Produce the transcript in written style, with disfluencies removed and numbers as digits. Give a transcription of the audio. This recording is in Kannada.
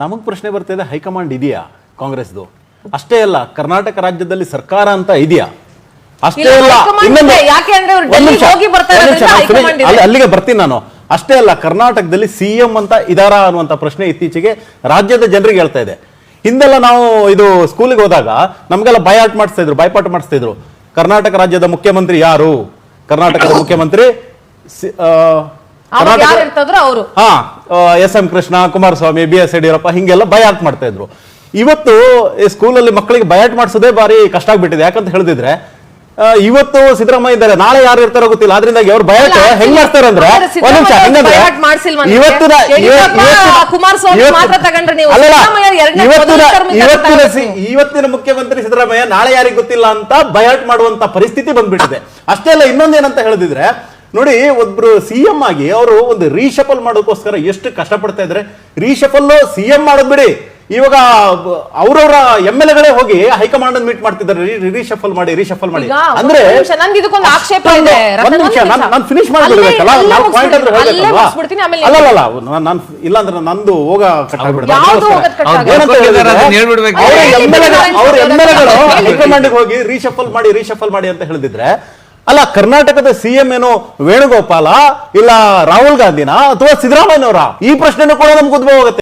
ನಮಗೆ ಪ್ರಶ್ನೆ ಬರ್ತಾ ಇದೆ, ಹೈಕಮಾಂಡ್ ಇದೆಯಾ ಕಾಂಗ್ರೆಸ್ದು? ಅಷ್ಟೇ ಅಲ್ಲ, ಕರ್ನಾಟಕ ರಾಜ್ಯದಲ್ಲಿ ಸರ್ಕಾರ ಅಂತ ಇದೆಯಾ? ಅಷ್ಟೇ ಅಲ್ಲ, ಅಲ್ಲಿಗೆ ಬರ್ತೀನಿ ನಾನು. ಅಷ್ಟೇ ಅಲ್ಲ, ಕರ್ನಾಟಕದಲ್ಲಿ ಸಿಎಂ ಅಂತ ಇದಾರಾ ಅನ್ನುವಂತ ಪ್ರಶ್ನೆ ಇತ್ತೀಚೆಗೆ ರಾಜ್ಯದ ಜನರಿಗೆ ಹೇಳ್ತಾ ಇದೆ. ಹಿಂದೆಲ್ಲ ನಾವು ಇದು ಸ್ಕೂಲಿಗೆ ಹೋದಾಗ ನಮ್ಗೆಲ್ಲ ಬಾಯ್ಪಾಠ ಮಾಡಿಸ್ತಾ ಇದ್ರು. ಕರ್ನಾಟಕ ರಾಜ್ಯದ ಮುಖ್ಯಮಂತ್ರಿ ಯಾರು? ಕರ್ನಾಟಕದ ಮುಖ್ಯಮಂತ್ರಿ S M Krishna, Kumaraswamy, BS Yeddyurappa, ಹಿಂಗೆಲ್ಲ ಬಯಾಟ್ ಮಾಡ್ತಾ ಇದ್ರು. ಇವತ್ತು ಸ್ಕೂಲಲ್ಲಿ ಮಕ್ಕಳಿಗೆ ಬಯಾಟ್ ಮಾಡಿಸೋದೇ ಬಾರಿ ಕಷ್ಟ ಆಗ್ಬಿಟ್ಟಿದೆ. ಯಾಕಂತ ಹೇಳಿದ್ರೆ ಇವತ್ತು ಸಿದ್ದರಾಮಯ್ಯ ಇದ್ದಾರೆ, ನಾಳೆ ಯಾರು ಇರ್ತಾರೋ ಗೊತ್ತಿಲ್ಲ. ಆದ್ರಿಂದಾಗಿ ಅವ್ರು ಬಯಾಟ್ ಹೆಂಗ್ ಮಾಡ್ತಾರೆ ಅಂದ್ರೆ, ಒಂದ್ ನಿಮಿಷ, ಇವತ್ತಿನ ಮುಖ್ಯಮಂತ್ರಿ ಸಿದ್ದರಾಮಯ್ಯ ನಾಳೆ ಯಾರಿಗೆ ಗೊತ್ತಿಲ್ಲ ಅಂತ ಬಯಾಟ್ ಮಾಡುವಂತ ಪರಿಸ್ಥಿತಿ ಬಂದ್ಬಿಟ್ಟಿದೆ. ಅಷ್ಟೇ ಅಲ್ಲ, ಇನ್ನೊಂದೇನಂತ ಹೇಳಿದ್ರೆ ನೋಡಿ, ಒಬ್ರು ಸಿಎಂ ಆಗಿ ಅವರು ಒಂದು ರೀಶಫಲ್ ಮಾಡೋದಕ್ಕೋಸ್ಕರ ಎಷ್ಟು ಕಷ್ಟಪಡ್ತಾ ಇದ್ರೆ. ರೀಶಫಲ್ ಸಿಎಂ ಮಾಡೋದ್ ಬಿಡಿ, ಇವಾಗ ಅವರವರ MLA ಹೋಗಿ ಹೈಕಮಾಂಡ್ ಮೀಟ್ ಮಾಡ್ತಿದ್ದಾರೆ, ರೀಶಫಲ್ ಮಾಡಿ ಅಂದ್ರೆ ನಾನು ಫಿನಿಶ್ ಮಾಡ್ಬಿಡ್ಬೇಕಲ್ಲ, ನಾನು ಪಾಯಿಂಟ್ ಅಂದ್ರೆ ಹೇಳ್ಬೇಕಲ್ವಾ? ಅಲ್ಲಲ್ಲ, ನಾನು ಇಲ್ಲಾಂದ್ರೆ ನಂದು ಹೋಗ ಅವ್ರ MLAಗಳು ಹೈಕಮಾಂಡ್ ಹೋಗಿ ರೀಶಫಲ್ ಮಾಡಿ ಅಂತ ಹೇಳಿದ್ರೆ, ಅಲ್ಲ ಕರ್ನಾಟಕದ ಸಿಎಂ ಏನು ವೇಣುಗೋಪಾಲ, ಇಲ್ಲ ರಾಹುಲ್ ಗಾಂಧಿನ, ಅಥವಾ ಸಿದ್ದರಾಮಯ್ಯನವರ? ಈ ಪ್ರಶ್ನೆನೂ ಕೂಡ ನಮ್ಗೆ ಉದ್ಭವ ಆಗುತ್ತೆ.